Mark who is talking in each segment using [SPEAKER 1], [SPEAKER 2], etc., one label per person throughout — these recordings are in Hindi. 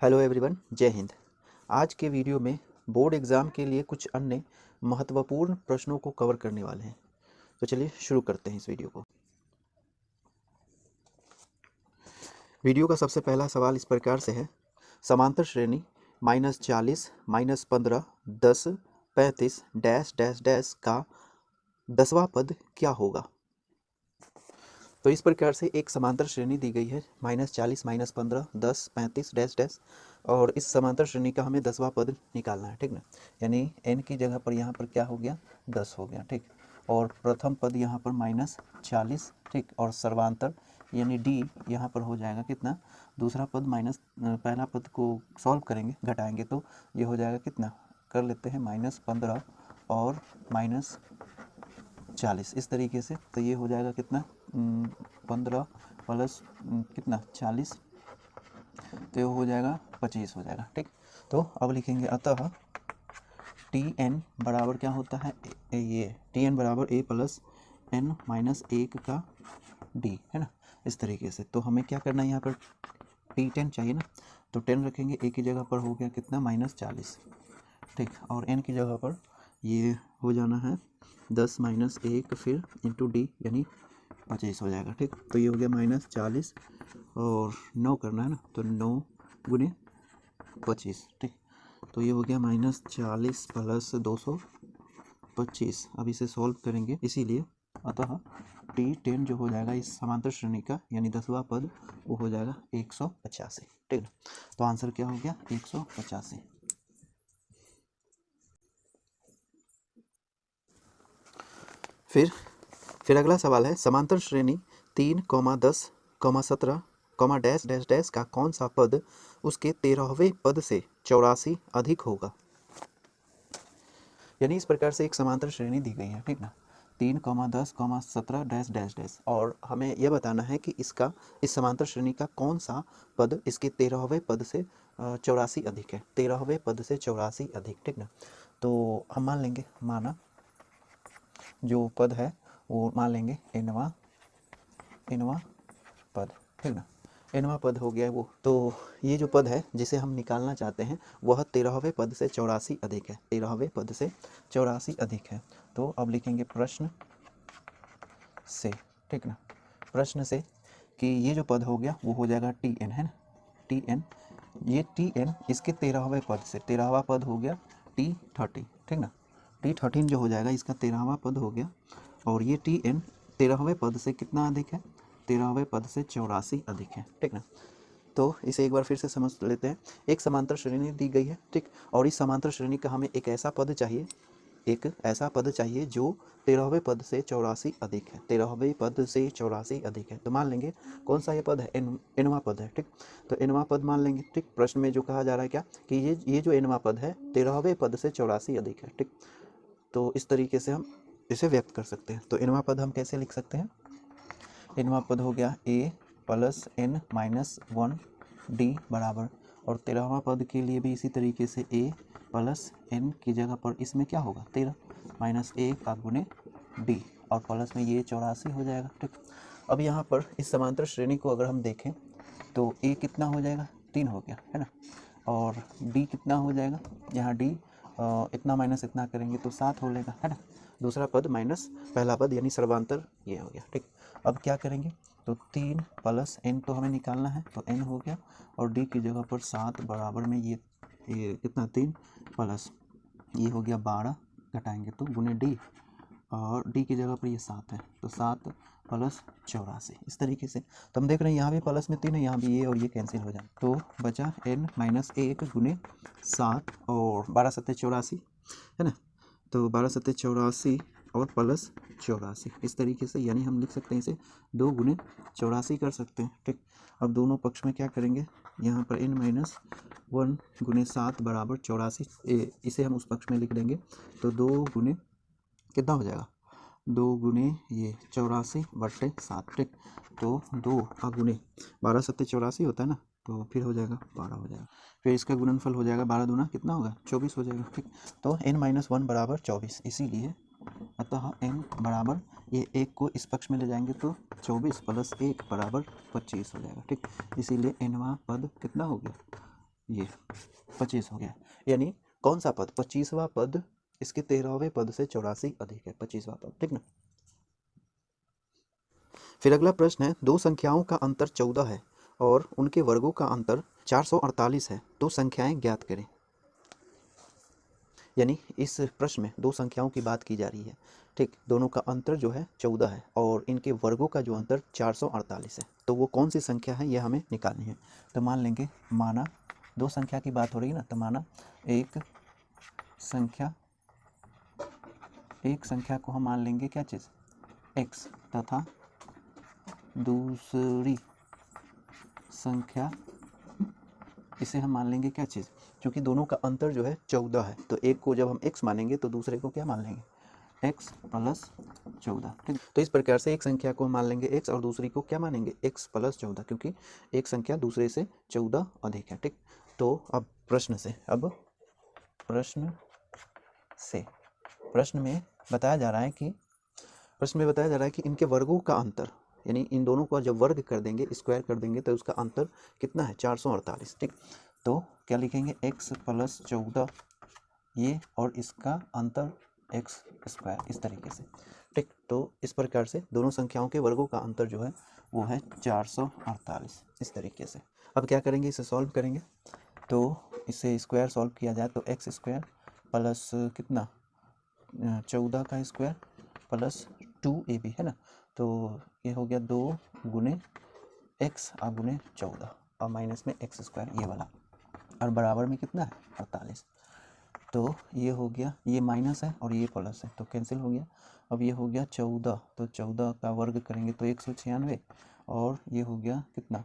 [SPEAKER 1] हेलो एवरीवन, जय हिंद। आज के वीडियो में बोर्ड एग्ज़ाम के लिए कुछ अन्य महत्वपूर्ण प्रश्नों को कवर करने वाले हैं। तो चलिए शुरू करते हैं इस वीडियो को। वीडियो का सबसे पहला सवाल इस प्रकार से है, समांतर श्रेणी -40, -15, 10, 35 डैश डैश डैश का 10वां पद क्या होगा। तो इस प्रकार से एक समांतर श्रेणी दी गई है, -40, -15, 10, 35 डैश डैश, और इस समांतर श्रेणी का हमें 10वां पद निकालना है, ठीक ना। यानी n की जगह पर यहाँ पर क्या हो गया, 10 हो गया, ठीक। और प्रथम पद यहाँ पर -40, ठीक, और सर्वांतर यानी d यहाँ पर हो जाएगा कितना, दूसरा पद पहला पद को सॉल्व करेंगे, घटाएंगे तो ये हो जाएगा कितना, कर लेते हैं -15 और -40 इस तरीके से। तो ये हो जाएगा कितना, 15 प्लस कितना 40, तो ये हो जाएगा 25 हो जाएगा, ठीक। तो अब लिखेंगे अतः Tn बराबर क्या होता है, ये Tn बराबर a प्लस n माइनस 1 का d है ना, इस तरीके से। तो हमें क्या करना है, यहाँ पर T10 चाहिए ना, तो 10 रखेंगे, a की जगह पर हो गया कितना -40, ठीक, और n की जगह पर ये हो जाना है 10 माइनस 1 फिर इंटू डी यानी 25 हो जाएगा, ठीक। तो ये हो गया -40 और 9 करना है ना, तो 9 गुने 25, ठीक। तो ये हो गया -40 प्लस 225। अब इसे सॉल्व करेंगे, इसीलिए अतः T10 जो हो जाएगा इस समांतर श्रेणी का यानी 10वां पद वो हो जाएगा 185, ठीक है। तो आंसर क्या हो गया, 185। फिर अगला सवाल है, समांतर श्रेणी 3, 10, 17, डैश डैश डैश का कौन सा पद उसके 13वें पद से 84 अधिक होगा। यानी इस प्रकार से एक समांतर श्रेणी दी गई है, ठीक ना, 3, 10, 17 डैश डैश डैश, और हमें यह बताना है कि इस समांतर श्रेणी का कौन सा पद इसके 13वें पद से 84 अधिक है, 13वें पद से 84 अधिक, ठीक ना। तो हम मान लेंगे, माना जो पद है वो मान लेंगे nवां पद, ठीक ना, nवां पद हो गया वो। तो ये जो पद है जिसे हम निकालना चाहते हैं वह 13वें पद से 84 अधिक है, 13वें पद से 84 अधिक है। तो अब लिखेंगे प्रश्न से, ठीक ना, प्रश्न से कि ये जो पद हो गया वो हो जाएगा Tn, है ना, Tn, ये Tn इसके 13वें पद से, 13वां पद हो गया T30, ठीक ना, T13 जो हो जाएगा इसका 13वां पद हो गया, और ये Tn 13वें पद से कितना अधिक है, 13वें पद से 84 अधिक है, ठीक ना। तो इसे एक बार फिर से समझ लेते हैं। एक समांतर श्रेणी दी गई है, ठीक, और इस समांतर श्रेणी का हमें एक ऐसा पद चाहिए, एक ऐसा पद चाहिए जो 13वें पद से 84 अधिक है, 13वें पद से 84 अधिक है। तो मान लेंगे कौन सा ये पद है, nवां पद है, ठीक। तो nवां पद मान लेंगे, ठीक। प्रश्न में जो कहा जा रहा है क्या कि ये जो nवां पद है 13वें पद से 84 अधिक है, ठीक। तो इस तरीके से हम इसे व्यक्त कर सकते हैं। तो nवां पद हम कैसे लिख सकते हैं, nवां पद हो गया a plus n minus 1 d बराबर, और 13वां पद के लिए भी इसी तरीके से a प्लस n की जगह पर इसमें क्या होगा 13 माइनस 1 का गुने d, और प्लस में ये 84 हो जाएगा, ठीक। अब यहाँ पर इस समांतर श्रेणी को अगर हम देखें तो a कितना हो जाएगा, 3 हो गया, है ना, और d कितना हो जाएगा, यहाँ d इतना माइनस इतना करेंगे तो 7 हो जाएगा, है ना, दूसरा पद माइनस पहला पद यानी सर्वांतर ये हो गया, ठीक। अब क्या करेंगे, तो 3 प्लस n तो हमें निकालना है, तो n हो गया, और d की जगह पर 7 बराबर में ये कितना 3 प्लस ये हो गया 12, घटाएंगे तो गुने d, और d की जगह पर ये 7 है, तो 7 प्लस 84 इस तरीके से। तो हम देख रहे हैं यहाँ भी प्लस में 3 है, यहाँ भी ये और ये कैंसिल हो जाए, तो बचा n माइनस 1 गुने 7 और 12 सत्ते 84, है ना, तो 12 सत्ते 84 और प्लस 84 इस तरीके से, यानी हम लिख सकते हैं इसे 2 गुने 84 कर सकते हैं, ठीक। अब दोनों पक्ष में क्या करेंगे, यहाँ पर n माइनस 1 गुने 7 बराबर 84, इसे हम उस पक्ष में लिख देंगे, तो 2 गुने कितना हो जाएगा, 2 गुने ये 84 बट्टे 7, ठीक। तो 2 गुने 12 सत्ते 84 होता है ना, तो फिर हो जाएगा 12 हो जाएगा, फिर इसका गुणनफल हो जाएगा 12 दूना कितना होगा 24 हो जाएगा, ठीक। तो n माइनस 1 बराबर 24, इसीलिए अतः n बराबर ये 1 को इस पक्ष में ले जाएंगे तो 24 प्लस 1 बराबर 25 हो जाएगा, ठीक। इसीलिए nवां पद कितना हो गया, ये 25 हो गया, यानी कौन सा पद, 25वां पद इसके 13वें पद से 84 अधिक है, 25वां पद, ठीक ना। फिर अगला प्रश्न है, दो संख्याओं का अंतर 14 है और उनके वर्गों का अंतर 448 है, तो संख्याएं ज्ञात करें। यानी इस प्रश्न में दो संख्याओं की बात की जा रही है, ठीक। दोनों का अंतर जो है 14 है और इनके वर्गों का जो अंतर 448 है, तो वो कौन सी संख्या है, यह हमें निकालनी है। तो मान लेंगे, माना दो संख्या की बात हो रही है ना, तो माना एक संख्या को हम मान लेंगे क्या चीज़, x, तथा दूसरी संख्या इसे हम मान लेंगे क्या चीज़, क्योंकि दोनों का अंतर जो है 14 है, तो एक को जब हम x मानेंगे तो दूसरे को क्या मान लेंगे, x प्लस 14, ठीक। तो इस प्रकार से एक संख्या को मान लेंगे x और दूसरी को क्या मानेंगे, x प्लस 14, क्योंकि एक संख्या दूसरे से 14 अधिक है, ठीक। तो अब प्रश्न में बताया जा रहा है कि इनके वर्गों का अंतर, यानी इन दोनों को जब वर्ग कर देंगे, स्क्वायर कर देंगे, तो उसका अंतर कितना है, 448, ठीक। तो क्या लिखेंगे, x प्लस 14 ये, और इसका अंतर x स्क्वायर, इस तरीके से, ठीक। तो इस प्रकार से दोनों संख्याओं के वर्गों का अंतर जो है वो है 448, इस तरीके से। अब क्या करेंगे, इसे सॉल्व करेंगे, तो इसे स्क्वायर सॉल्व किया जाए तो x स्क्वायर प्लस कितना, 14 का स्क्वायर प्लस 2ab है ना, तो ये हो गया 2 गुने x और गुने 14 और माइनस में x स्क्वायर ये वाला, और बराबर में कितना है 48। तो ये हो गया, ये माइनस है और ये प्लस है, तो कैंसिल हो गया। अब ये हो गया 14, तो 14 का वर्ग करेंगे तो 196, और ये हो गया कितना,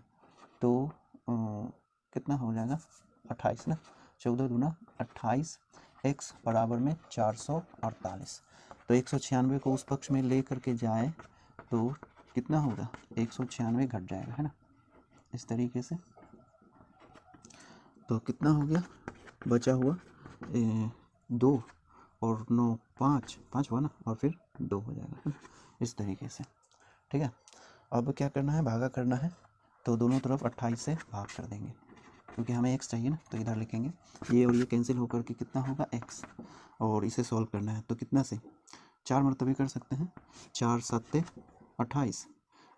[SPEAKER 1] तो कितना हो जाएगा 28 ना, 14 दूना 28, x बराबर में 448। तो 196 को उस पक्ष में ले करके जाए तो कितना होगा, 196 घट जाएगा, है ना, इस तरीके से। तो कितना हो गया, बचा हुआ 2 और 9 5 हुआ ना, और फिर 2 हो जाएगा, है ना, इस तरीके से, ठीक है। अब क्या करना है, भागा करना है, तो दोनों तरफ 28 से भाग कर देंगे, क्योंकि हमें x चाहिए ना, तो इधर लिखेंगे, ये और ये कैंसिल होकर के कितना होगा x, और इसे सॉल्व करना है तो कितना से 4 मरतबे कर सकते हैं, 4 7 28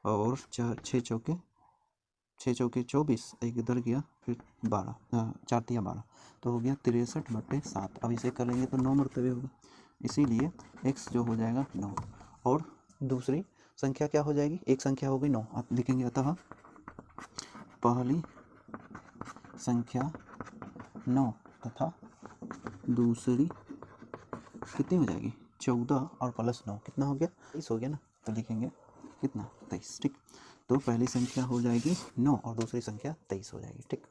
[SPEAKER 1] और 6 चौके 24, एक इधर गया, फिर 12, 4 तिया 12, तो हो गया 63/7। अब इसे करेंगे तो 9 मरतबे होगा, इसीलिए x जो हो जाएगा 9, और दूसरी संख्या क्या हो जाएगी, एक संख्या हो गई 9, आप लिखेंगे, अतः पहली संख्या 9 तथा दूसरी कितनी हो जाएगी 14 और प्लस 9 कितना हो गया 23 हो गया ना, तो लिखेंगे कितना 23, ठीक। तो पहली संख्या हो जाएगी 9 और दूसरी संख्या 23 हो जाएगी, ठीक।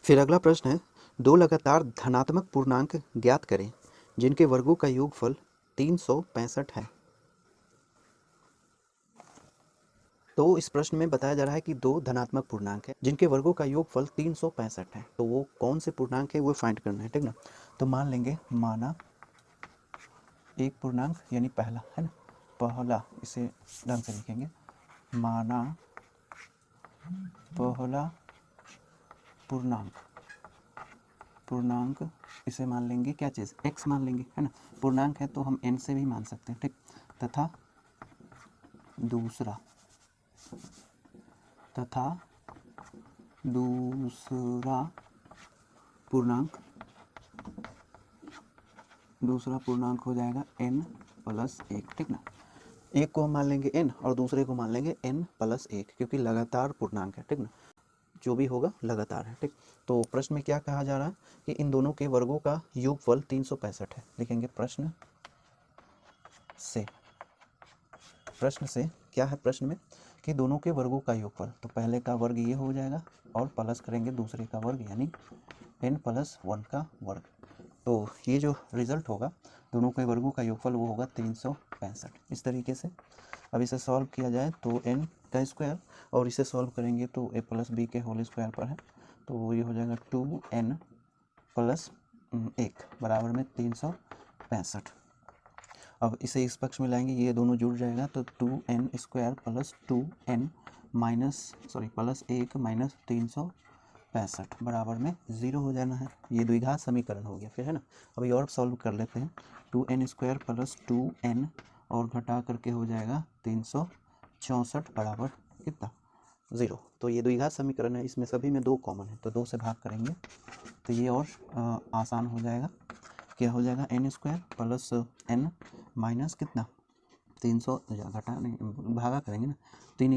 [SPEAKER 1] फिर अगला प्रश्न है, दो लगातार धनात्मक पूर्णांक ज्ञात करें जिनके वर्गों का योगफल 365 है। तो इस प्रश्न में बताया जा रहा है कि दो धनात्मक पूर्णांक है जिनके वर्गों का योगफल 365 है, तो वो कौन से पूर्णांक है वो फाइंड करना है, ठीक ना। तो मान लेंगे, माना एक पूर्णांक, यानी पहला है ना, पहला, इसे ढंग से लिखेंगे, माना पहला पूर्णांक इसे मान लेंगे क्या चीज़, x मान लेंगे, है ना, पूर्णांक है तो हम n से भी मान सकते हैं, ठीक। तथा दूसरा पूर्णांक हो जाएगा n प्लस 1, ठीक ना। एक को हम मान लेंगे n और दूसरे को मान लेंगे n प्लस 1, क्योंकि लगातार पूर्णांक है, ठीक ना, जो भी होगा लगातार है, ठीक। तो प्रश्न में क्या कहा जा रहा है कि इन दोनों के वर्गों का योगफल 365 है, लिखेंगे प्रश्न से क्या है, प्रश्न में कि दोनों के वर्गों का योगफल, तो पहले का वर्ग ये हो जाएगा और प्लस करेंगे दूसरे का वर्ग, यानी n प्लस 1 का वर्ग, तो ये जो रिजल्ट होगा दोनों के वर्गों का योगफल वो होगा 365, इस तरीके से। अब इसे सॉल्व किया जाए तो n का स्क्वायर, और इसे सॉल्व करेंगे तो a प्लस बी के होल स्क्वायर पर है, तो ये हो जाएगा 2n प्लस 1 बराबर में 365। अब इसे इस पक्ष में लाएंगे, ये दोनों जुड़ जाएगा, तो 2n square plus 2n +1 minus 365 बराबर में 0 हो जाना है। ये द्विघात समीकरण हो गया फिर, है ना। अभी और सॉल्व कर लेते हैं। 2n² प्लस 2n और घटा करके हो जाएगा 364 बराबर कितना 0। तो ये द्विघात समीकरण है, इसमें सभी में 2 कॉमन है तो 2 से भाग करेंगे तो ये और आसान हो जाएगा। क्या हो जाएगा n² प्लस n माइनस कितना 300 घटा नहीं भागा करेंगे ना, 2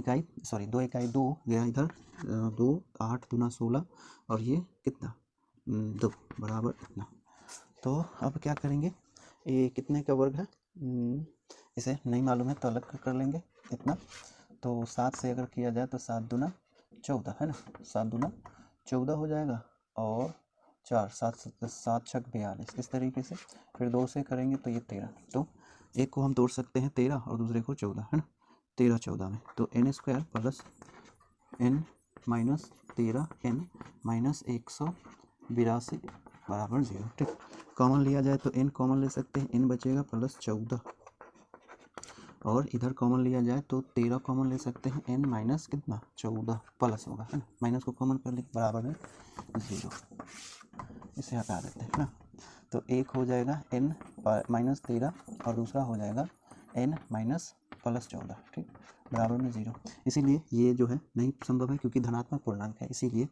[SPEAKER 1] इकाई 2 गया इधर 2 8 दूना 16 और ये कितना 2 बराबर इतना। तो अब क्या करेंगे, ये कितने का वर्ग है इसे नहीं मालूम है तो अलग कर लेंगे इतना। तो 7 से अगर किया जाए तो 7 दूना 14 है ना, 7 दूना 14 हो जाएगा और 4 7 छक 42 इस तरीके से। फिर 2 से करेंगे तो ये 13। तो एक को हम तोड़ सकते हैं 13 और दूसरे को 14, है ना। 13 14 में तो n² plus n minus 13n minus 182 बराबर 0। ठीक, कॉमन लिया जाए तो n कॉमन ले सकते हैं, n बचेगा प्लस 14 और इधर कॉमन लिया जाए तो 13 कॉमन ले सकते हैं, n माइनस कितना 14 प्लस होगा, है ना। माइनस को कॉमन कर ले बराबर में 0, इसे हटा देते हैं ना। तो एक हो जाएगा n माइनस 13 और दूसरा हो जाएगा n माइनस प्लस 14, ठीक, बराबर में 0। इसीलिए ये जो है नहीं संभव है क्योंकि धनात्मक पूर्णांक है, इसीलिए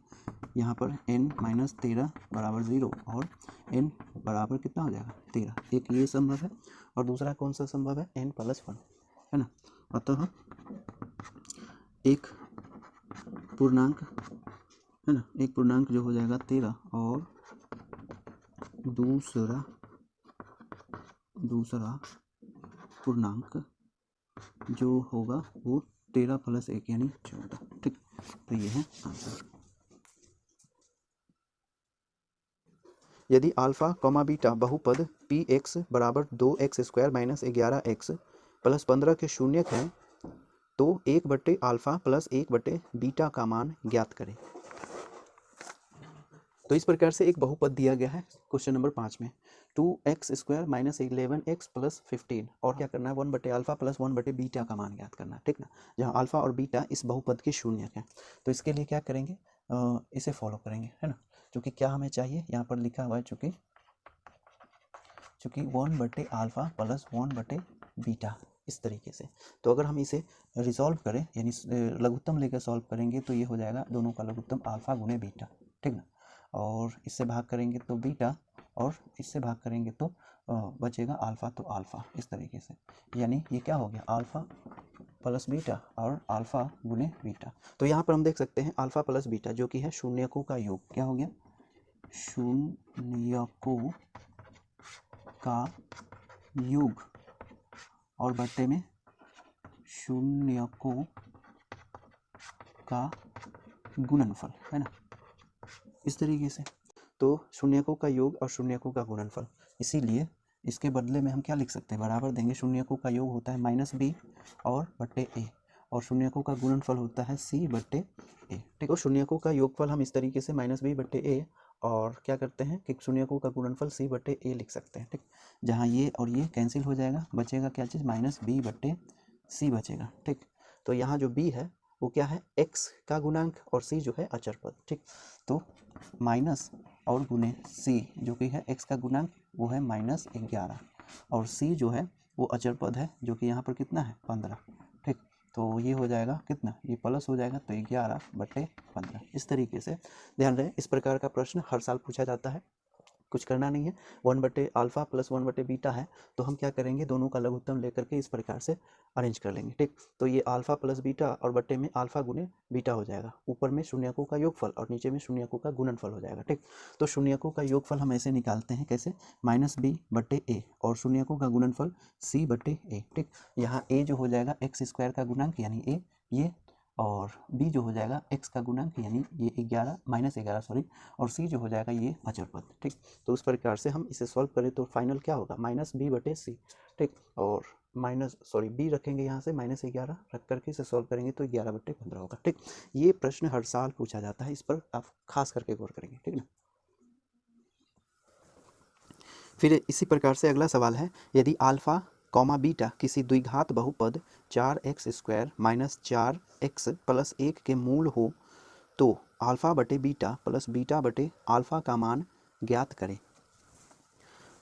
[SPEAKER 1] यहाँ पर n माइनस 13 बराबर 0 और n बराबर कितना हो जाएगा 13। एक ये संभव है और दूसरा कौन सा संभव है n प्लस 1, है ना। अतः एक पूर्णांक, है ना, एक पूर्णांक जो हो जाएगा 13 और दूसरा पूर्णांक जो होगा वो 13 प्लस 1 यानी 14। ठीक, तो ये है आंसर। यदि अल्फा कॉमा बीटा बहुपद px बराबर 2x² माइनस 11x प्लस 15 के शून्यक हैं तो 1/α प्लस 1/बीटा का मान ज्ञात करें। तो इस प्रकार से एक बहुपद दिया गया है क्वेश्चन नंबर 5 में, 2x² माइनस 11x प्लस 15 और क्या करना है 1/α प्लस 1/बीटा का मान ज्ञात करना है, ठीक ना। जहाँ अल्फा और बीटा इस बहुपद के शून्यक हैं तो इसके लिए क्या करेंगे, इसे फॉलो करेंगे, है ना। क्योंकि क्या हमें चाहिए यहाँ पर लिखा हुआ है चूँकि 1/α प्लस 1/बीटा इस तरीके से। तो अगर हम इसे रिजॉल्व करें यानी लघुत्तम लेकर सॉल्व करेंगे तो ये हो जाएगा दोनों का लघुत्तम अल्फा गुणे बीटा, ठीक ना। और इससे भाग करेंगे तो बीटा और इससे भाग करेंगे तो बचेगा अल्फा, तो अल्फा इस तरीके से। यानी ये क्या हो गया अल्फा प्लस बीटा और अल्फा गुणे बीटा। तो यहाँ पर हम देख सकते हैं अल्फा प्लस बीटा जो कि है शून्यकों का योग, क्या हो गया शून्यकों का योग और बट्टे में शून्यकों का गुणनफल, है ना, इस तरीके से। तो शून्यकों का योग और शून्यकों का गुणनफल, इसीलिए इसके बदले में हम क्या लिख सकते हैं, बराबर देंगे शून्यकों का योग होता है -b और बट्टे a और शून्यकों का गुणनफल होता है c बट्टे a। ठीक है, शून्यकों का योगफल हम इस तरीके से -b बट्टे a और क्या करते हैं कि शून्यकों का गुणनफल c बट्टे a लिख सकते हैं। ठीक, जहाँ ये और ये कैंसिल हो जाएगा, बचेगा क्या चीज़ -b बट्टे c बचेगा। ठीक, तो यहाँ जो b है वो क्या है x का गुणांक और c जो है अचर पद। ठीक, तो माइनस और गुने c जो कि है x का गुणांक वो है -11 और c जो है वो अचर पद है जो कि यहाँ पर कितना है 15। ठीक, तो ये हो जाएगा कितना, ये प्लस हो जाएगा तो 11/15। इस तरीके से ध्यान रहे, इस प्रकार का प्रश्न हर साल पूछा जाता है, कुछ करना नहीं है। 1/α प्लस 1/बीटा है तो हम क्या करेंगे दोनों का लघुत्तम लेकर के इस प्रकार से अरेंज कर लेंगे। ठीक, तो ये अल्फा प्लस बीटा और बट्टे में अल्फा गुने बीटा हो जाएगा, ऊपर में शून्यकों का योगफल और नीचे में शून्यकों का गुणनफल हो जाएगा। ठीक, तो शून्यकों का योगफल हम ऐसे निकालते हैं कैसे, -b बट्टे a और शून्यकों का गुणनफल c बट्टे a। ठीक, यहाँ a जो हो जाएगा x² का गुणांक यानी a ये, और b जो हो जाएगा x का गुणांक यानी ये 11 सॉरी, और c जो हो जाएगा ये अचर पद। ठीक, तो उस प्रकार से हम इसे सॉल्व करें तो फाइनल क्या होगा -b बटे c। ठीक, और b रखेंगे यहाँ से -11 रख करके इसे सॉल्व करेंगे तो 11/15 होगा। ठीक, ये प्रश्न हर साल पूछा जाता है, इस पर आप खास करके गौर करेंगे। ठीक ना, फिर इसी प्रकार से अगला सवाल है, यदि अल्फा कॉमा बीटा किसी द्विघात बहुपद 4x² माइनस 4x प्लस 1 के मूल हो तो अल्फा बटे बीटा प्लस बीटा बटे अल्फा का मान ज्ञात करें।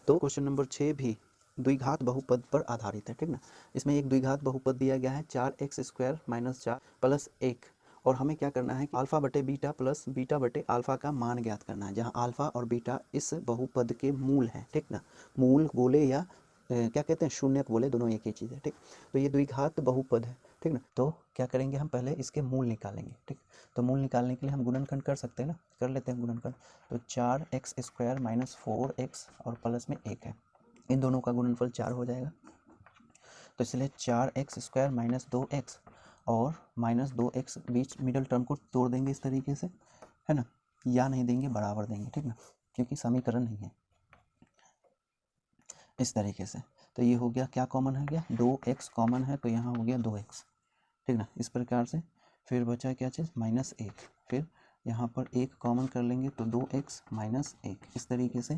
[SPEAKER 1] तो क्वेश्चन नंबर 6 भी द्विघात बहुपद पर आधारित है, ठीक ना। इसमें एक द्विघात बहुपद दिया गया है 4x² माइनस 4 प्लस 1, और हमें क्या करना है कि अल्फा बटे बीटा प्लस बीटा बटे अल्फा का मान ज्ञात करना है, जहां अल्फा और बीटा इस बहुपद के मूल हैं, ठीक ना। मूल बोले या क्या कहते हैं, शून्यक बोले, दोनों एक ही चीज़ है, ठीक। तो ये द्विघात बहुपद है, ठीक ना। तो क्या करेंगे, हम पहले इसके मूल निकालेंगे, ठीक। तो मूल निकालने के लिए हम गुणनखंड कर सकते हैं ना, कर लेते हैं गुणनखंड। तो 4x² माइनस 4x और प्लस में 1 है, इन दोनों का गुणनफल 4 हो जाएगा। तो इसलिए 4x² माइनस 2x और माइनस 2x बीच मिडल टर्म को तोड़ देंगे इस तरीके से, है ना, या नहीं देंगे, बराबर देंगे, ठीक ना, क्योंकि समीकरण नहीं है, इस तरीके से। तो ये हो गया, क्या कॉमन है गया, 2x कॉमन है, तो यहाँ हो गया 2x, ठीक ना, इस प्रकार से। फिर बचा क्या चीज़, माइनस 1, फिर यहाँ पर 1 कॉमन कर लेंगे तो 2x माइनस 1, इस तरीके से।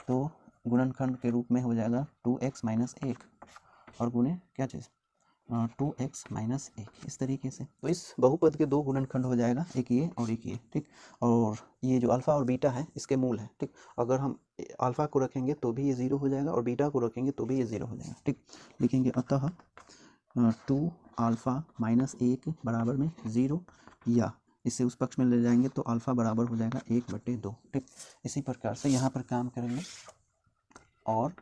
[SPEAKER 1] तो गुणनखंड के रूप में हो जाएगा 2x माइनस 1 और गुणे क्या चीज़ 2x माइनस 1, इस तरीके से। तो इस बहुपद के दो गुणनखंड हो जाएगा, एक ये और एक ये, ठीक। और ये जो अल्फ़ा और बीटा है इसके मूल है, ठीक। अगर हम अल्फ़ा को रखेंगे तो भी ये 0 हो जाएगा और बीटा को रखेंगे तो भी ये 0 हो जाएगा, ठीक। लिखेंगे अतः 2 अल्फ़ा माइनस 1 बराबर में 0, या इसे उस पक्ष में ले जाएंगे तो अल्फ़ा बराबर हो जाएगा 1/2, ठीक। इसी प्रकार से यहाँ पर काम करेंगे, और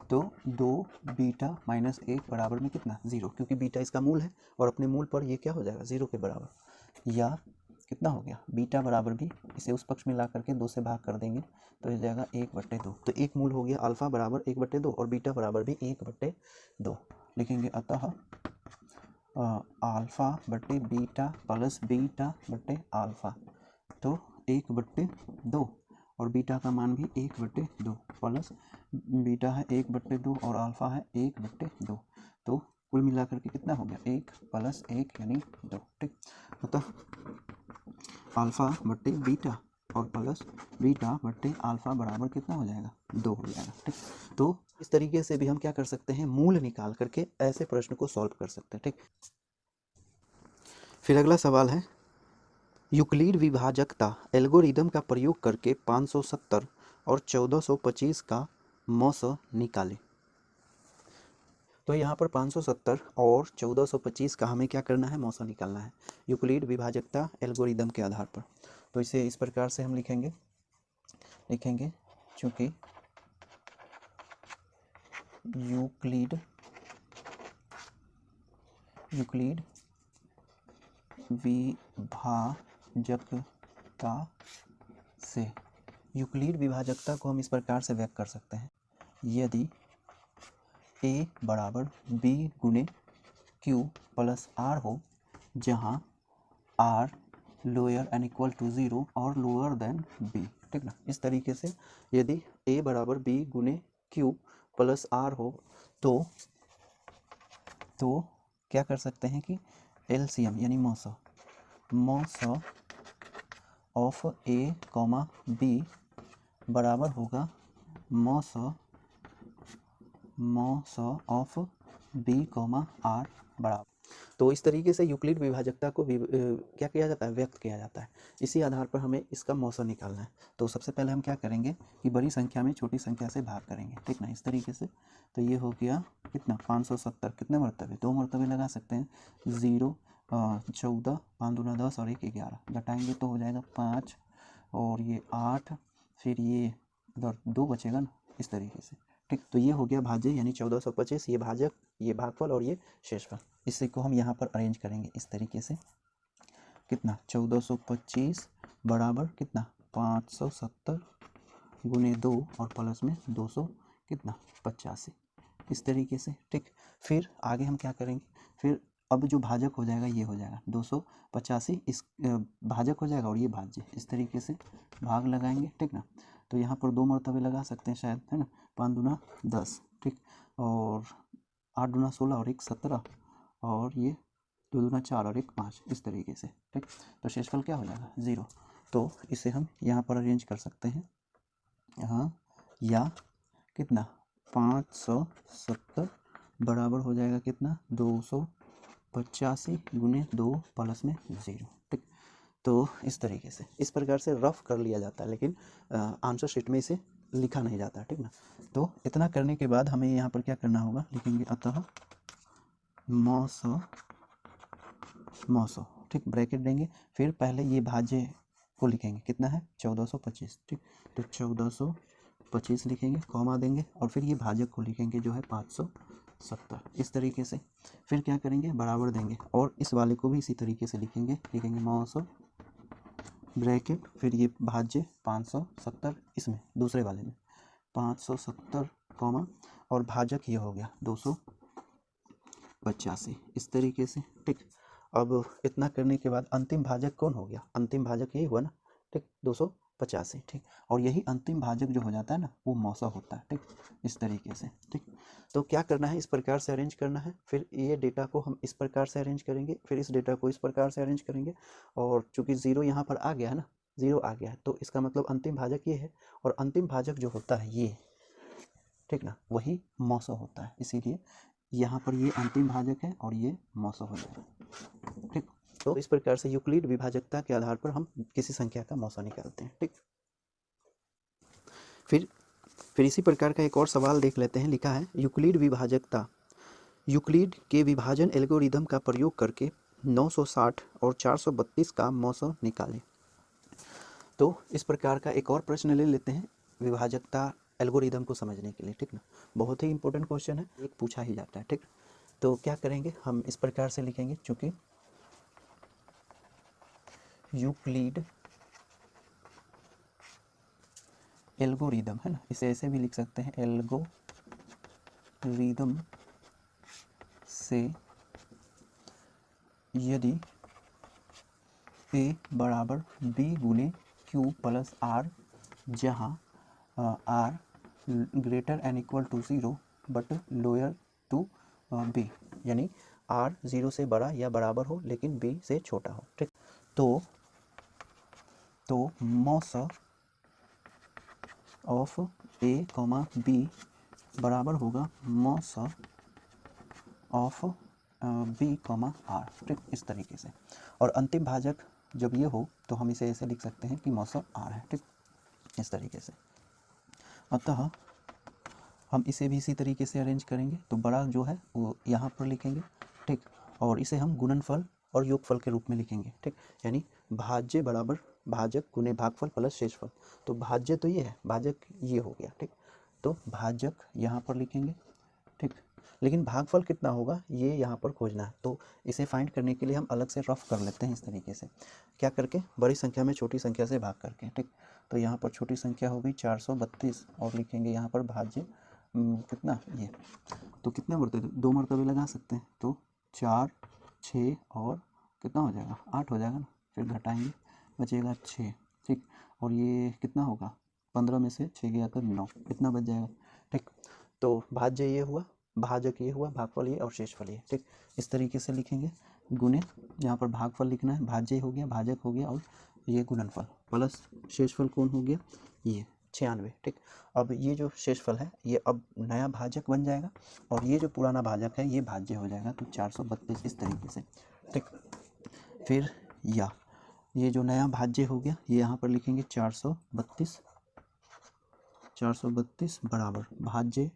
[SPEAKER 1] तो 2 बीटा माइनस 1 बराबर में कितना, 0, क्योंकि बीटा इसका मूल है और अपने मूल पर ये क्या हो जाएगा, 0 के बराबर। या कितना हो गया, बीटा बराबर भी इसे उस पक्ष में ला करके 2 से भाग कर देंगे तो हो जाएगा 1/2। तो एक मूल हो गया अल्फ़ा बराबर 1/2 और बीटा बराबर भी 1/2। लिखेंगे अतः अल्फ़ा बटे बीटा प्लस बीटा बटे अल्फ़ा, तो 1/2 और बीटा का मान भी 1/2 प्लस बीटा है 1/2 और अल्फ़ा है 1/2, तो कुल मिलाकर के कितना हो गया, 1 प्लस 1 यानी 2, ठीक। अतः अल्फ़ा बटे बीटा और प्लस बीटा बटे अल्फ़ा बराबर कितना हो जाएगा, 2 हो जाएगा, ठीक। तो इस तरीके से भी हम क्या कर सकते हैं, मूल निकाल करके ऐसे प्रश्न को सॉल्व कर सकते हैं, ठीक। फिर अगला सवाल है, यूक्लिड विभाजकता एल्गोरिदम का प्रयोग करके 570 और 1425 का मौसा निकालें। तो यहाँ पर 570 और 1425 का हमें क्या करना है, मौसा निकालना है यूक्लिड विभाजकता एल्गोरिदम के आधार पर। तो इसे इस प्रकार से हम लिखेंगे चूँकि यूक्लिड विभाजकता से, यूक्लिड विभाजकता को हम इस प्रकार से व्यक्त कर सकते हैं, यदि a बराबर b गुणे q प्लस r हो, जहाँ r lower and equal to 0 और लोअर देन b, ठीक ना। इस तरीके से यदि a बराबर b गुणे q प्लस r हो तो क्या कर सकते हैं कि LCM यानी मौसा ऑफ a कॉमा b बराबर होगा मौसा ऑफ b कॉमा r बराबर। तो इस तरीके से यूक्लिड विभाजकता को क्या किया जाता है, व्यक्त किया जाता है। इसी आधार पर हमें इसका मौसा निकालना है। तो सबसे पहले हम क्या करेंगे कि बड़ी संख्या में छोटी संख्या से भाग करेंगे, ठीक ना, इस तरीके से। तो ये हो गया कितना, 570, कितने मरतबे, 2 मरतबे लगा सकते हैं, 0 14 5 दूना 10 और 1 11, घटाएंगे तो हो जाएगा 5 और ये 8, फिर ये उधर 2 बचेगा ना, इस तरीके से, ठीक। तो ये हो गया भाज्य यानी 1425, ये भाजक, ये भागफल और ये शेषफल। इसी को हम यहाँ पर अरेंज करेंगे इस तरीके से, कितना 1425 बराबर कितना 570 गुने 2 और प्लस में 200 कितना 85, इस तरीके से, ठीक। फिर आगे हम क्या करेंगे, फिर अब जो भाजक हो जाएगा ये हो जाएगा 285, इस भाजक हो जाएगा और ये भाज्य, इस तरीके से भाग लगाएंगे, ठीक ना। तो यहाँ पर 2 मरतबे लगा सकते हैं शायद, है ना, 5 दूना 10, ठीक, और 8 दूना 16 और 1 17 और ये 2 दूना 4 और 1 5, इस तरीके से, ठीक। तो शेषफल क्या हो जाएगा 0। तो इसे हम यहाँ पर अरेंज कर सकते हैं यहाँ, या कितना 570 बराबर हो जाएगा कितना 285 गुने 2 प्लस में 0। ठीक, तो इस तरीके से इस प्रकार से रफ कर लिया जाता है, लेकिन आंसर शीट में इसे लिखा नहीं जाता। ठीक ना, तो इतना करने के बाद हमें यहाँ पर क्या करना होगा, लिखेंगे अतः मौसो, ठीक, ब्रैकेट देंगे, फिर पहले ये भाज्य को लिखेंगे, कितना है 1425। ठीक, तो 1425 लिखेंगे, कॉमा देंगे, और फिर ये भाजक को लिखेंगे जो है 570, इस तरीके से। फिर क्या करेंगे, बराबर देंगे, और इस वाले को भी इसी तरीके से लिखेंगे मौसो ब्रैकेट, फिर ये भाज्य 570, इसमें दूसरे वाले में 570 कॉमा, और भाजक ये हो गया 285, इस तरीके से। ठीक, अब इतना करने के बाद अंतिम भाजक कौन हो गया, अंतिम भाजक यही हुआ ना। ठीक, 285। ठीक, और यही अंतिम भाजक जो हो जाता है ना, वो मौसा होता है। ठीक, इस तरीके से। ठीक, तो क्या करना है, इस प्रकार से अरेंज करना है, फिर ये डेटा को हम इस प्रकार से अरेंज करेंगे, फिर इस डेटा को इस प्रकार से अरेंज करेंगे, और चूंकि ज़ीरो यहाँ पर आ गया है ना, ज़ीरो आ गया है, तो इसका मतलब अंतिम भाजक ये है, और अंतिम भाजक जो होता है ये, ठीक ना, वही मौसा होता है, इसीलिए यहाँ पर ये अंतिम भाजक है और ये मौसा हो जाएगा। ठीक, तो इस प्रकार से यूक्लिड विभाजकता के आधार पर हम किसी संख्या का मौसा निकालते हैं। ठीक, फिर इसी प्रकार का एक और सवाल देख लेते हैं। लिखा है यूक्लिड विभाजकता, यूक्लिड के विभाजन एल्गोरिदम का प्रयोग करके 960 और 432 का मौसा निकालें। तो इस प्रकार का एक और प्रश्न ले लेते हैं विभाजकता एल्गोरिदम को समझने के लिए। ठीक ना, बहुत ही इंपॉर्टेंट क्वेश्चन है, एक पूछा ही जाता है। ठीक, तो क्या करेंगे, हम इस प्रकार से लिखेंगे, चूंकि यूक्लिड एल्गोरिदम है ना, इसे ऐसे भी लिख सकते हैं, एल्गोरिदम से यदि ए बराबर बी गुने क्यू प्लस आर, जहाँ R greater and equal to 0 but lower to B, यानी आर 0 से बड़ा या बराबर हो लेकिन बी से छोटा हो। ठीक, तो मौसा ऑफ ए कॉमा बी बराबर होगा मौसा ऑफ बी कॉमा आर। ठीक, इस तरीके से, और अंतिम भाजक जब ये हो तो हम इसे ऐसे लिख सकते हैं कि मौसा आर है। ठीक, इस तरीके से। अतः हम इसे भी इसी तरीके से अरेंज करेंगे, तो बड़ा जो है वो यहाँ पर लिखेंगे। ठीक, और इसे हम गुणनफल और योगफल के रूप में लिखेंगे। ठीक, यानी भाज्य बराबर भाजक गुने भागफल प्लस शेषफल, तो भाज्य तो ये है, भाजक ये हो गया। ठीक, तो भाजक यहाँ पर लिखेंगे। ठीक, लेकिन भागफल कितना होगा ये यहाँ पर खोजना है, तो इसे फाइंड करने के लिए हम अलग से रफ कर लेते हैं इस तरीके से, क्या करके, बड़ी संख्या में छोटी संख्या से भाग करके। ठीक, तो यहाँ पर छोटी संख्या होगी 432, और लिखेंगे यहाँ पर भाज्य कितना ये, तो कितने मरतबे, 2 मरतबे लगा सकते हैं, तो 4 6 और कितना हो जाएगा 8 हो जाएगा ना, फिर घटाएंगे बचेगा 6। ठीक, और ये कितना होगा, 15 में से 6 गया तो 9, इतना बच जाएगा। ठीक, तो भाज्य ये हुआ, भाजक ये हुआ, भागफल ये और शेषफल ये। ठीक, इस तरीके से लिखेंगे, गुने, यहाँ पर भागफल लिखना है, भाज्य हो गया, भाजक हो गया, और ये गुणनफल प्लस शेषफल कौन हो गया, ये 96। ठीक, अब ये जो शेषफल है ये अब नया भाजक बन जाएगा, और ये जो पुराना भाजक है ये भाज्य हो जाएगा, तो 432 इस तरीके से। ठीक, फिर या ये जो नया भाज्य हो गया ये यहाँ पर लिखेंगे 432 बराबर भाज्य,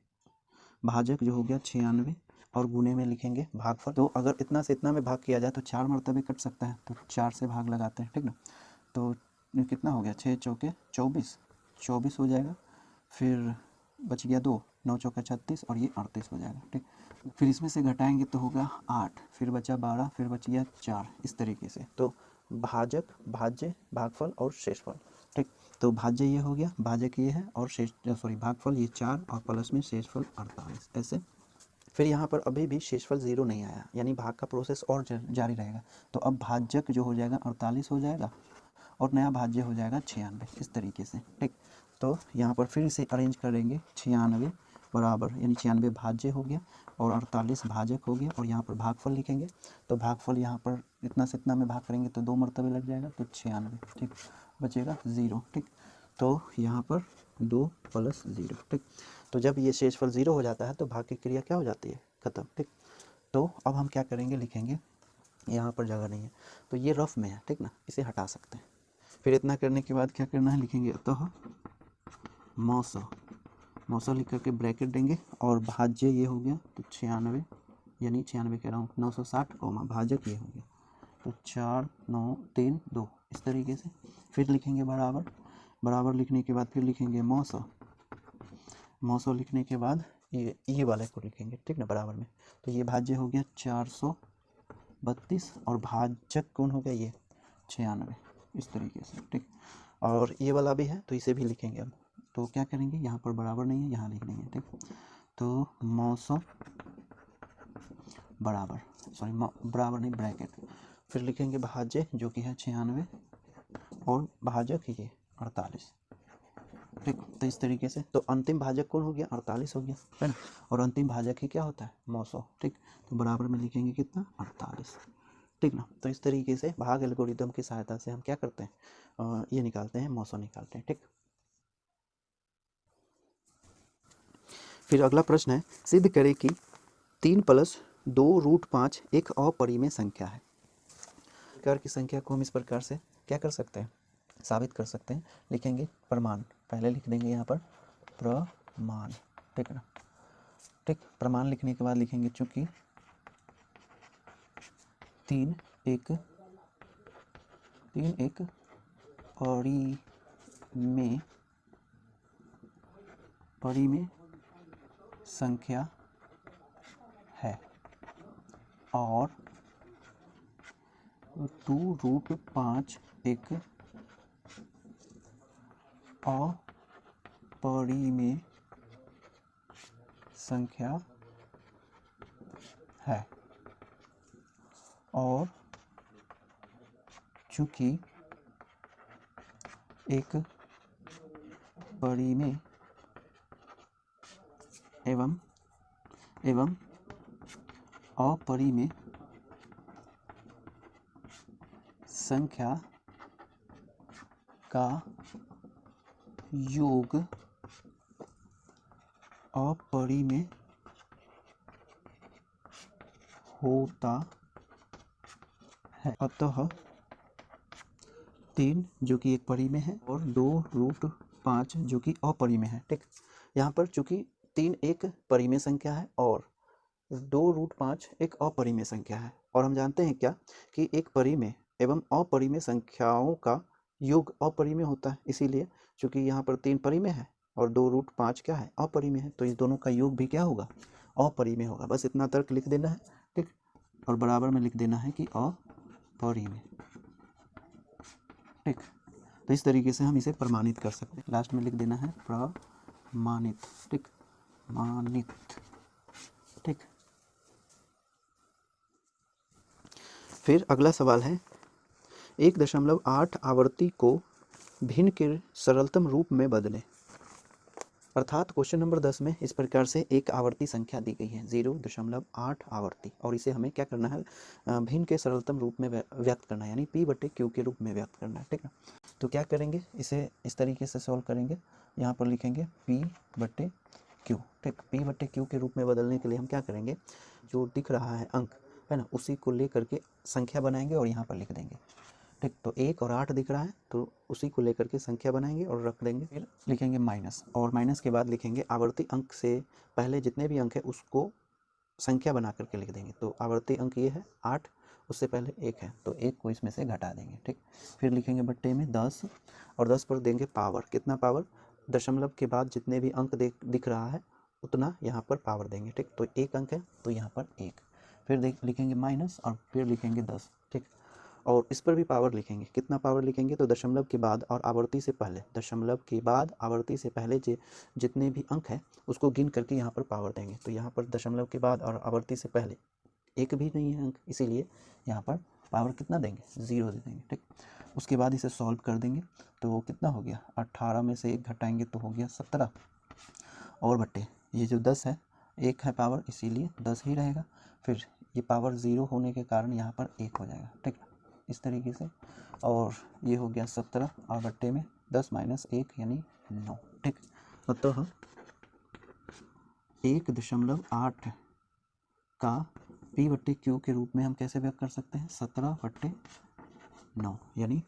[SPEAKER 1] भाजक जो हो गया 96, और गुने में लिखेंगे भागफल। तो अगर इतना से इतना में भाग किया जाए तो 4 मरतबे कट सकता है, तो 4 से भाग लगाते हैं। ठीक ना, तो कितना हो गया, 6 चौके 24 हो जाएगा, फिर बच गया 2, 9 चौका 36, और ये 38 हो जाएगा। ठीक, फिर इसमें से घटाएंगे तो होगा 8, फिर बचा 12, फिर बच गया 4, इस तरीके से। तो भाजक, भाज्य, भागफल और शेषफल। ठीक, तो भाज्य ये हो गया, भाजक ये है, और भागफल ये 4, और प्लस में शेषफल 48, ऐसे। फिर यहाँ पर अभी भी शेषफल 0 नहीं आया, यानी भाग का प्रोसेस और जारी रहेगा, तो अब भाजक जो हो जाएगा 48 हो जाएगा, और नया भाज्य हो जाएगा 96, इस तरीके से। ठीक, तो यहाँ पर फिर इसे अरेंज करेंगे, 96 बराबर, यानी 96 भाज्य हो गया और 48 भाजक हो गया, और यहाँ पर भागफल लिखेंगे, तो भागफल यहाँ पर इतना से इतना में भाग करेंगे तो 2 मरतबे लग जाएगा, तो 96। ठीक, बचेगा 0। ठीक, तो यहाँ पर 2 + 0। ठीक, तो जब ये शेषफल 0 हो जाता है तो भाग की क्रिया क्या हो जाती है, खत्म। ठीक, तो अब हम क्या करेंगे, लिखेंगे, यहाँ पर जगह नहीं है तो ये रफ में है, ठीक ना, इसे हटा सकते हैं। फिर इतना करने के बाद क्या करना है, लिखेंगे अतः मौसा लिख करके ब्रैकेट देंगे और भाज्य ये हो गया तो 96, यानी 96 कह रहा हूँ 960 कौमा भाजक ये हो गया तो 4 9 3 2 इस तरीके से। फिर लिखेंगे बराबर लिखने के बाद फिर लिखेंगे मौसा लिखने के बाद ये वाले को लिखेंगे, ठीक ना, बराबर में। तो ये भाज्य हो गया 432 और भाजक कौन हो गया, ये 96 इस तरीके से, ठीक। और ये वाला भी है तो इसे भी लिखेंगे अब। तो क्या करेंगे, यहाँ पर बराबर नहीं है, यहाँ लिख देंगे, ठीक। तो मौसम बराबर नहीं ब्रैकेट, फिर लिखेंगे भाज्य जो कि है 96 और भाजक ये 48, ठीक। तो इस तरीके से तो अंतिम भाजक कौन हो गया, 48 हो गया, है ना। और अंतिम भाजक ही क्या होता है, मौसो, ठीक। तो बराबर में लिखेंगे कितना, 48, ठीक ना। तो इस तरीके से भाग एल्गोरिदम की सहायता से हम क्या करते हैं, ये निकालते हैं, मौसो निकालते हैं, ठीक। फिर अगला प्रश्न है, सिद्ध करें कि 3 + 2√5 एक अपरिमेय संख्या है। प्रकार की संख्या को हम इस प्रकार से क्या कर सकते हैं, साबित कर सकते हैं। लिखेंगे प्रमाण, पहले लिख देंगे यहाँ पर प्रमाण, ठीक ना, ठीक। प्रमाण लिखने के बाद लिखेंगे चूंकि 3 एक परिमेय संख्या है और 2√5 एक अपरिमेय संख्या है और चूंकि एक परिमेय एवं अपरिमेय संख्या का योग अपरिमेय होता है, अतः 3 जो कि एक परिमेय है और 2√5 जो कि अपरिमेय है, ठीक। यहाँ पर चूंकि 3 एक परिमेय संख्या है और 2√5 एक अपरिमेय संख्या है, और हम जानते हैं क्या कि एक परिमेय एवं अपरिमेय संख्याओं का योग अपरिमेय होता है, इसीलिए चूंकि यहाँ पर 3 परिमेय है और 2√5 क्या है, अपरिमेय है, तो इस दोनों का योग भी क्या होगा, अपरिमेय होगा। बस इतना तर्क लिख देना है, ठीक। और बराबर में लिख देना है कि अपरिमेय, ठीक। तो इस तरीके से हम इसे प्रमाणित कर सकते हैं। लास्ट में लिख देना है प्रमाणित, ठीक, मानित, ठीक। फिर अगला सवाल है, 1.8 आवर्ती को भिन्न के सरलतम रूप में बदलें। अर्थात क्वेश्चन नंबर 10 में इस प्रकार से एक आवर्ती संख्या दी गई है 0.8 आवर्ती, और इसे हमें क्या करना है, भिन्न के सरलतम रूप में व्यक्त करना है, यानी P/Q के रूप में व्यक्त करना है, ठीक है। तो क्या करेंगे, इसे इस तरीके से सॉल्व करेंगे, यहाँ पर लिखेंगे P/Q, ठीक। P/Q के रूप में बदलने के लिए हम क्या करेंगे, जो दिख रहा है अंक, है ना, उसी को ले करके संख्या बनाएंगे और यहाँ पर लिख देंगे, ठीक। तो 1 और 8 दिख रहा है तो उसी को लेकर के संख्या बनाएंगे और रख देंगे। फिर लिखेंगे माइनस, और माइनस के बाद लिखेंगे आवर्ती अंक से पहले जितने भी अंक है उसको संख्या बना करके लिख देंगे। तो आवर्ती अंक ये है 8, उससे पहले 1 है तो 1 को इसमें से घटा देंगे, ठीक। फिर लिखेंगे बट्टे में 10 और 10 पर देंगे पावर, कितना पावर, दशमलव के बाद जितने भी अंक दिख रहा है उतना यहाँ पर पावर देंगे, ठीक। तो 1 अंक है तो यहाँ पर 1, फिर लिखेंगे माइनस और फिर लिखेंगे 10, ठीक। और इस पर भी पावर लिखेंगे, कितना पावर लिखेंगे, तो दशमलव के बाद और आवर्ती से पहले, दशमलव के बाद आवर्ती से पहले जितने भी अंक हैं उसको गिन करके यहाँ पर पावर देंगे। तो यहाँ पर दशमलव के बाद और आवर्ती से पहले एक भी नहीं है अंक, इसीलिए यहाँ पर पावर कितना देंगे, 0 दे देंगे, ठीक। उसके बाद इसे सॉल्व कर देंगे तो कितना हो गया, 18 में से 1 घटाएंगे तो हो गया 17, और बट्टे ये जो 10 है 1 है पावर, इसीलिए 10 ही रहेगा। फिर ये पावर 0 होने के कारण यहाँ पर 1 हो जाएगा, ठीक, इस तरीके से। और ये हो गया 17 और बट्टे में 10 - 1 यानी 9, ठीक। अतः 1.8 का P/Q के रूप में हम कैसे व्यक्त कर सकते हैं? 17/9, यानी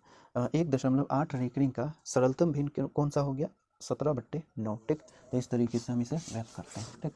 [SPEAKER 1] 1.8 रेकरिंग का सरलतम भिन्न कौन सा हो गया? 17/9। ठीक, तो इस तरीके से हम इसे व्यक्त करते हैं। ठीक।